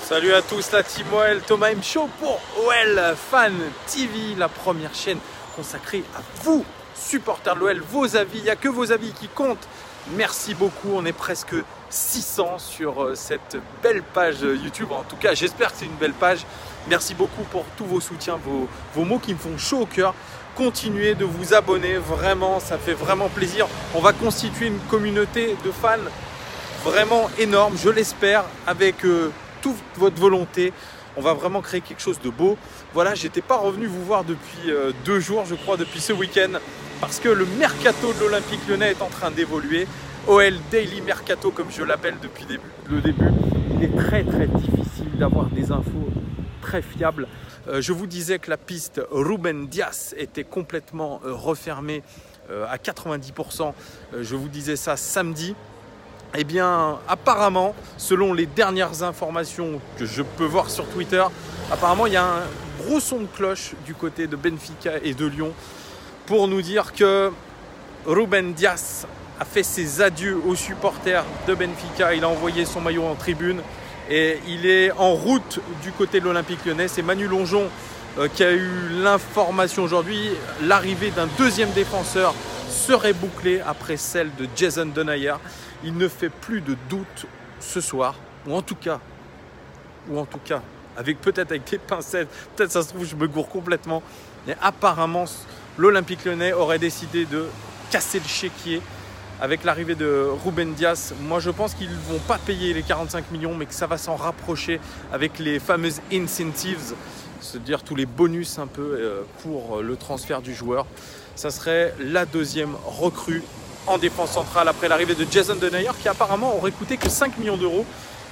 Salut à tous, la team OL, Thomas M Show pour OL Fan TV, la première chaîne consacrée à vous, supporters de l'OL, vos avis, il n'y a que vos avis qui comptent. Merci beaucoup, on est presque 600 sur cette belle page YouTube, en tout cas j'espère que c'est une belle page. Merci beaucoup pour tous vos soutiens, vos mots qui me font chaud au cœur. Continuez de vous abonner, vraiment, ça fait vraiment plaisir. On va constituer une communauté de fans vraiment énorme, je l'espère, avec toute votre volonté. On va vraiment créer quelque chose de beau. Voilà, j'étais pas revenu vous voir depuis 2 jours, je crois, depuis ce week-end, parce que le mercato de l'Olympique Lyonnais est en train d'évoluer. OL Daily Mercato, comme je l'appelle depuis le début. Il est très difficile d'avoir des infos très fiables. Je vous disais que la piste Ruben Dias était complètement refermée à 90%. Je vous disais ça samedi. Eh bien, apparemment, selon les dernières informations que je peux voir sur Twitter, apparemment, il y a un gros son de cloche du côté de Benfica et de Lyon pour nous dire que Ruben Dias a fait ses adieux aux supporters de Benfica. Il a envoyé son maillot en tribune et il est en route du côté de l'Olympique Lyonnais. C'est Manu Longeon qui a eu l'information aujourd'hui. L'arrivée d'un deuxième défenseur serait bouclée après celle de Jason Denayer. Il ne fait plus de doute ce soir, ou en tout cas, peut-être avec des pincettes, peut-être ça se trouve je me gourre complètement, mais apparemment l'Olympique Lyonnais aurait décidé de casser le chéquier avec l'arrivée de Ruben Dias. Moi je pense qu'ils ne vont pas payer les 45 millions, mais que ça va s'en rapprocher avec les fameuses incentives, c'est-à-dire tous les bonus un peu pour le transfert du joueur. Ça serait la deuxième recrue en défense centrale après l'arrivée de Jason Denayer, qui apparemment aurait coûté que 5 millions d'euros.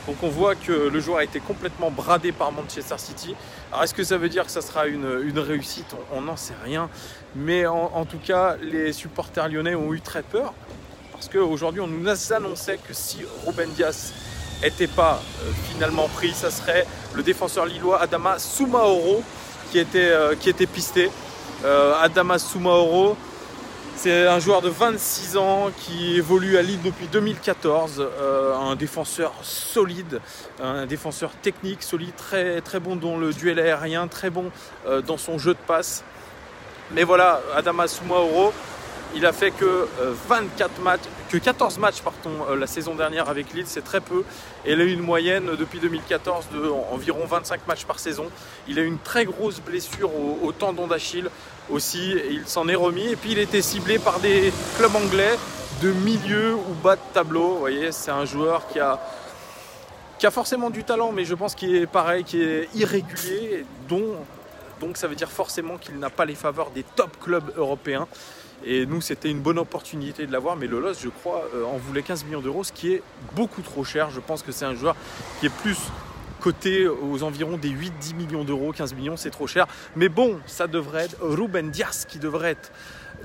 Donc on voit que le joueur a été complètement bradé par Manchester City. Alors est-ce que ça veut dire que ça sera une réussite? On n'en sait rien. Mais en tout cas, les supporters lyonnais ont eu très peur. Parce qu'aujourd'hui, on nous annonçait que si Ruben Dias n'était pas finalement pris, ça serait le défenseur lillois Adama Soumaoro qui était pisté. Adama Soumaoro, c'est un joueur de 26 ans qui évolue à Lille depuis 2014, un défenseur solide, un défenseur technique solide, très bon dans le duel aérien, très bon dans son jeu de passe. Mais voilà, Adama Soumaoro, il a fait que 14 matchs la saison dernière avec Lille, c'est très peu. Et il a eu une moyenne depuis 2014 de environ 25 matchs par saison. Il a eu une très grosse blessure au tendon d'Achille aussi, et il s'en est remis. Et puis il était ciblé par des clubs anglais de milieu ou bas de tableau. Vous voyez, c'est un joueur qui a forcément du talent, mais je pense qu'il est pareil, qui est irrégulier, donc ça veut dire forcément qu'il n'a pas les faveurs des top clubs européens. Et nous, c'était une bonne opportunité de l'avoir, mais le LOS, je crois, en voulait 15 millions d'euros, ce qui est beaucoup trop cher. Je pense que c'est un joueur qui est plus coté aux environs des 8-10 millions d'euros. 15 millions, c'est trop cher. Mais bon, ça devrait être Ruben Dias qui devrait être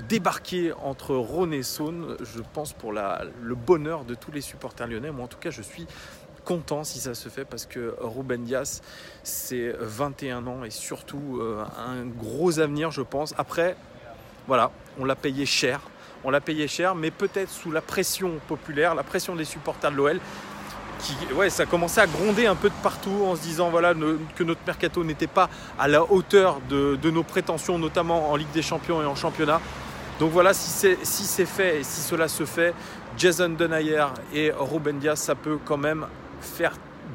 débarqué entre Rhône et Saône, je pense, pour le bonheur de tous les supporters lyonnais. Moi, en tout cas, je suis content si ça se fait, parce que Ruben Dias, c'est 21 ans et surtout un gros avenir, je pense. Après, voilà, on l'a payé cher, mais peut-être sous la pression populaire, la pression des supporters de l'OL, ça commençait à gronder un peu de partout en se disant voilà, que notre mercato n'était pas à la hauteur de nos prétentions, notamment en Ligue des Champions et en championnat. Donc voilà, si c'est fait et si cela se fait, Jason Denayer et Ruben Dias, ça peut quand même faire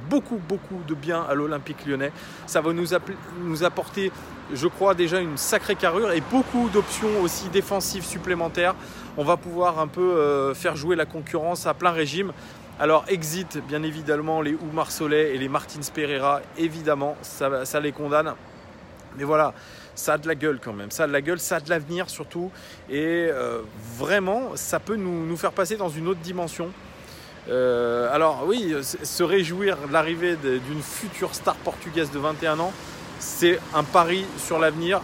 beaucoup de bien à l'Olympique Lyonnais. Ça va nous apporter, je crois, déjà une sacrée carrure et beaucoup d'options aussi défensives supplémentaires. On va pouvoir un peu faire jouer la concurrence à plein régime. Alors exit bien évidemment les Oumar Solet et les Martins Pereira, évidemment, ça les condamne. Mais voilà, ça a de la gueule quand même, ça a de la gueule, ça a de l'avenir surtout. Et vraiment, ça peut nous faire passer dans une autre dimension. Alors oui, se réjouir de l'arrivée d'une future star portugaise de 21 ans, c'est un pari sur l'avenir.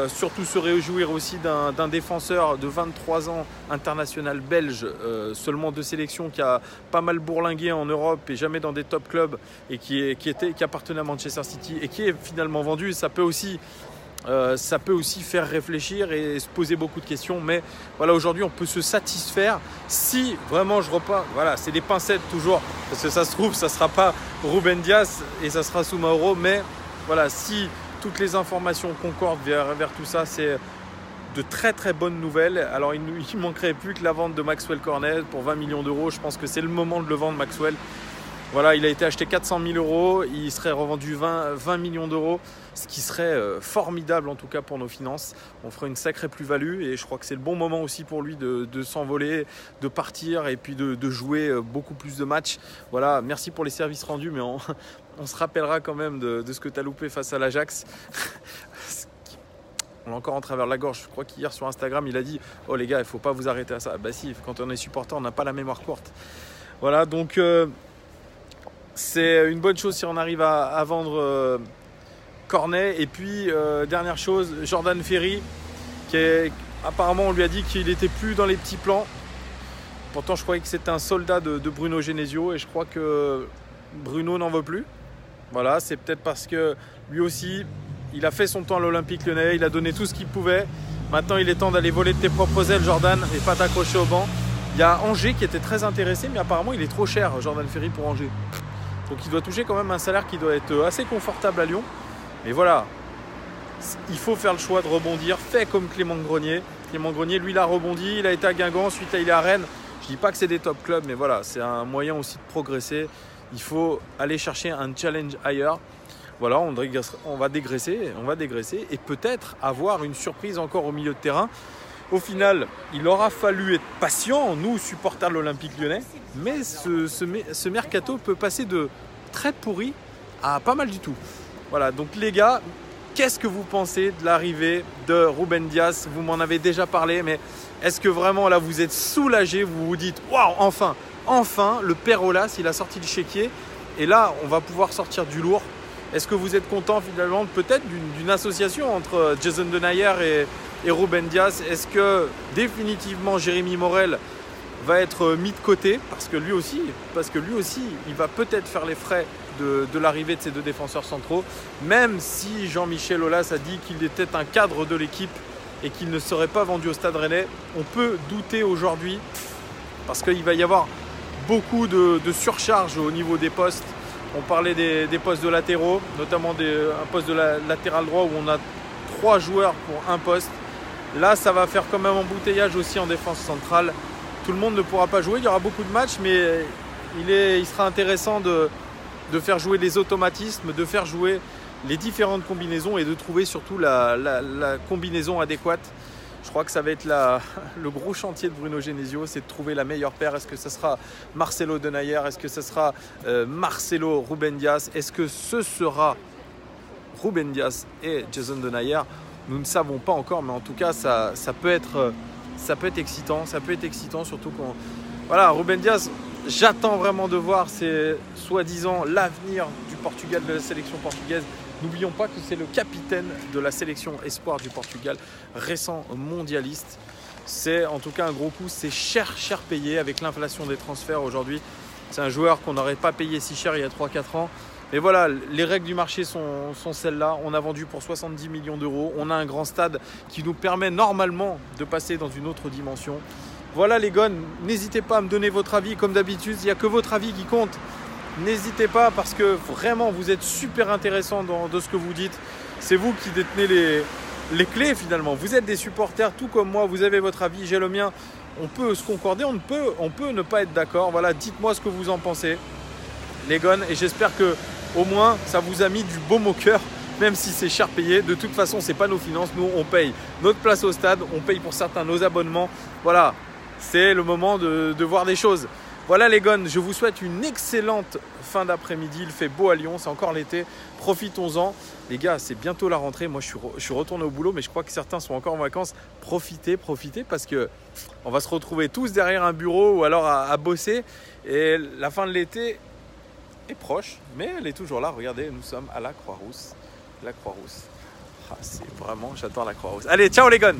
Surtout se réjouir aussi d'un défenseur de 23 ans, international belge, seulement 2 sélections, qui a pas mal bourlingué en Europe et jamais dans des top clubs, et qui appartenait à Manchester City et qui est finalement vendu. Ça peut aussi ça peut aussi faire réfléchir et se poser beaucoup de questions. Mais voilà, aujourd'hui, on peut se satisfaire si vraiment je repars. Voilà, c'est des pincettes toujours, parce que ça se trouve, ça ne sera pas Ruben Dias et ça sera Soumaoro. Mais voilà, si toutes les informations concordent vers tout ça, c'est de très très bonnes nouvelles. Alors, il ne manquerait plus que la vente de Maxwell Cornet pour 20 millions d'euros. Je pense que c'est le moment de le vendre, Maxwell. Voilà, il a été acheté 400 000 euros, il serait revendu 20 millions d'euros, ce qui serait formidable en tout cas pour nos finances. On ferait une sacrée plus-value et je crois que c'est le bon moment aussi pour lui de s'envoler, de partir et puis de jouer beaucoup plus de matchs. Voilà, merci pour les services rendus, mais on se rappellera quand même de ce que tu as loupé face à l'Ajax. On l'a encore en travers de la gorge. Je crois qu'hier sur Instagram, il a dit « Oh les gars, il ne faut pas vous arrêter à ça ». Bah si, quand on est supporter, on n'a pas la mémoire courte. Voilà, donc... c'est une bonne chose si on arrive à vendre Cornet. Et puis, dernière chose, Jordan Ferry, apparemment on lui a dit qu'il n'était plus dans les petits plans. Pourtant, je croyais que c'était un soldat de Bruno Genesio et je crois que Bruno n'en veut plus. Voilà, c'est peut-être parce que lui aussi, il a fait son temps à l'Olympique Lyonnais, il a donné tout ce qu'il pouvait. Maintenant, il est temps d'aller voler de tes propres ailes, Jordan, et pas t'accrocher au banc. Il y a Angers qui était très intéressé, mais apparemment, il est trop cher, Jordan Ferry, pour Angers. Donc il doit toucher quand même un salaire qui doit être assez confortable à Lyon. Mais voilà, il faut faire le choix de rebondir. Fait comme Clément Grenier. Clément Grenier, lui, il a rebondi. Il a été à Guingamp, ensuite il est à Rennes. Je ne dis pas que c'est des top clubs, mais voilà, c'est un moyen aussi de progresser. Il faut aller chercher un challenge ailleurs. Voilà, on va dégraisser et peut-être avoir une surprise encore au milieu de terrain. Au final, il aura fallu être patient, nous, supporters de l'Olympique Lyonnais, mais ce mercato peut passer de très pourri à pas mal du tout. Voilà, donc les gars, qu'est-ce que vous pensez de l'arrivée de Ruben Dias? Vous m'en avez déjà parlé, mais est-ce que vraiment là vous êtes soulagés? Vous vous dites, waouh, enfin, le père Aulas, il a sorti le chéquier et là, on va pouvoir sortir du lourd. Est-ce que vous êtes content finalement peut-être d'une association entre Jason Denayer et Ruben Dias? Est-ce que définitivement Jérémy Morel va être mis de côté parce que lui aussi, il va peut-être faire les frais de l'arrivée de ces deux défenseurs centraux, même si Jean-Michel Aulas a dit qu'il était un cadre de l'équipe et qu'il ne serait pas vendu au Stade Rennais. On peut douter aujourd'hui parce qu'il va y avoir beaucoup de surcharge au niveau des postes. On parlait des postes de latéraux, notamment un poste de latéral droit où on a 3 joueurs pour un poste. Là, ça va faire quand même embouteillage aussi en défense centrale. Tout le monde ne pourra pas jouer, il y aura beaucoup de matchs, mais il sera intéressant de faire jouer les automatismes, de faire jouer les différentes combinaisons et de trouver surtout la combinaison adéquate. Je crois que ça va être le gros chantier de Bruno Genesio, c'est de trouver la meilleure paire. Est-ce que ce sera Marcelo Denayer? Est-ce que ce sera Marcelo Ruben Dias? Est-ce que ce sera Ruben Dias et Jason Denayer? Nous ne savons pas encore, mais en tout cas, ça peut être excitant. Ça peut être excitant, surtout quand... Voilà, Ruben Dias, j'attends vraiment de voir, c'est soi-disant l'avenir du Portugal, de la sélection portugaise. N'oublions pas que c'est le capitaine de la sélection espoir du Portugal, récent mondialiste. C'est en tout cas un gros coup, c'est cher payé avec l'inflation des transferts aujourd'hui. C'est un joueur qu'on n'aurait pas payé si cher il y a 3-4 ans. Mais voilà, les règles du marché sont celles-là. On a vendu pour 70 millions d'euros. On a un grand stade qui nous permet normalement de passer dans une autre dimension. Voilà les gars, n'hésitez pas à me donner votre avis. Comme d'habitude, il n'y a que votre avis qui compte. N'hésitez pas parce que vraiment vous êtes super intéressant de ce que vous dites. C'est vous qui détenez les clés finalement. Vous êtes des supporters tout comme moi, vous avez votre avis, j'ai le mien. On peut se concorder, on peut ne pas être d'accord. Voilà, dites-moi ce que vous en pensez, les gars. Et j'espère que au moins ça vous a mis du baume au cœur, même si c'est cher payé. De toute façon, c'est pas nos finances. Nous, on paye notre place au stade, on paye pour certains nos abonnements. Voilà, c'est le moment de voir des choses. Voilà les gars, je vous souhaite une excellente fin d'après-midi. Il fait beau à Lyon, c'est encore l'été. Profitons-en. Les gars, c'est bientôt la rentrée. Moi, je suis retourné au boulot, mais je crois que certains sont encore en vacances. Profitez parce que on va se retrouver tous derrière un bureau ou alors à bosser. Et la fin de l'été est proche, mais elle est toujours là. Regardez, nous sommes à la Croix-Rousse. La Croix-Rousse. Ah, c'est vraiment, j'adore la Croix-Rousse. Allez, ciao les gars!